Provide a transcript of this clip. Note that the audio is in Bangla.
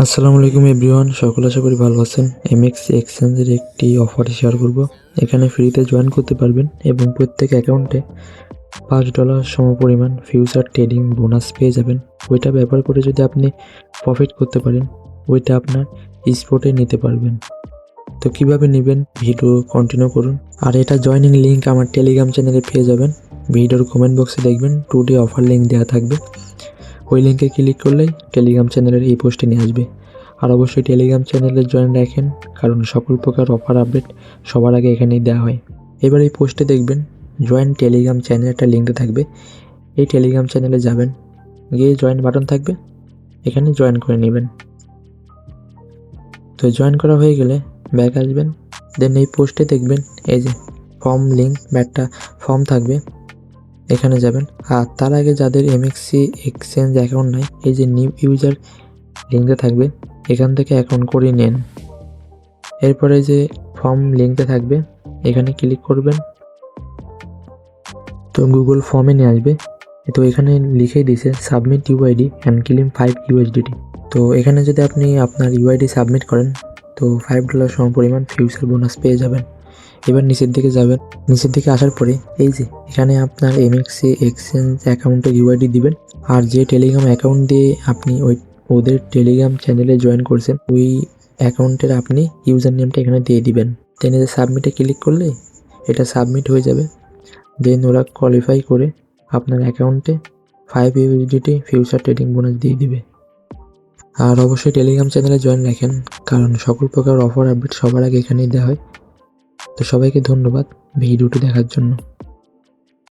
আসসালামু আলাইকুম এভরিওয়ান, সকলে আশা করি ভালো আছেন। এমএক্সি এক্সচেঞ্জের একটি অফার শেয়ার করব। এখানে ফ্রিতে জয়েন করতে পারবেন এবং প্রত্যেক অ্যাকাউন্টে $5 সমপরিমাণ ফিউচার ট্রেডিং বোনাস পেয়ে যাবেন। ওইটা ব্যবহার করে যদি আপনি প্রফিট করতে পারেন, ওইটা আপনার স্পটে নিতে পারবেন। তো কিভাবে নেবেন, ভিডিও কন্টিনিউ করুন। আর এটা জয়নিং লিঙ্ক আমার টেলিগ্রাম চ্যানেলে পেয়ে যাবেন। ভিডিওর কমেন্ট বক্সে দেখবেন টুডে অফার লিঙ্ক দেওয়া থাকবে। ওই লিঙ্কে ক্লিক করলেই টেলিগ্রাম চ্যানেলের এই পোস্টে নিয়ে আসবে। আর অবশ্যই টেলিগ্রাম চ্যানেলে জয়েন রাখেন, কারণ সকল প্রকার অফার আপডেট সবার আগে এখানেই দেওয়া হয়। এবার এই পোস্টে দেখবেন জয়েন টেলিগ্রাম চ্যানেল একটা লিঙ্ক থাকবে। এই টেলিগ্রাম চ্যানেলে যাবেন, গিয়ে জয়েন বাটন থাকবে, এখানে জয়েন করে নেবেন। তো জয়েন করা হয়ে গেলে ব্যাক আসবেন। দেন এই পোস্টে দেখবেন এই যে ফর্ম লিঙ্ক বা একটা ফর্ম থাকবে, এখানে যাবেন। আর তার আগে যাদের এমএক্সি এক্সচেঞ্জ অ্যাকাউন্ট নাই, এই যে নিউ ইউজার লিঙ্কটা থাকবে, এখান থেকে অ্যাকাউন্ট করে নেন। এরপরে যে ফর্ম লিঙ্কটা থাকবে, এখানে ক্লিক করবেন। তো গুগল ফর্মে নিয়ে আসবে। তো এখানে লিখেই দিয়েছে সাবমিট ইউআইডি অ্যান্ড ক্লেম $5 তো এখানে যদি আপনি আপনার ইউআইডি সাবমিট করেন, তো $5 সমপরিমাণ ফিউচার বোনাস পেয়ে যাবেন। এবার নিচের দিকে যাবেন। নিচের দিকে আসার পরে এই যে এখানে আপনার এমএক্সি এক্সচেঞ্জ অ্যাকাউন্টের ইউআইডি দিবেন। আর যে টেলিগ্রাম অ্যাকাউন্ট দিয়ে আপনি ওদের টেলিগ্রাম চ্যানেলে জয়েন করছেন, ওই অ্যাকাউন্টের আপনি ইউজার নেমটা এখানে দিয়ে দিবেন। দেন এই যে সাবমিটে ক্লিক করলে এটা সাবমিট হয়ে যাবে। দেন ওরা কোয়ালিফাই করে আপনার অ্যাকাউন্টে $5 ফিউচার ট্রেডিং বোনাস দিয়ে দিবে। আর অবশ্যই টেলিগ্রাম চ্যানেলে জয়েন রাখেন, কারণ সকল প্রকার অফার আপডেট সবার আগে এখানেই দেওয়া হয়। তো সবাইকে ধন্যবাদ ভিডিওটি দেখার জন্য।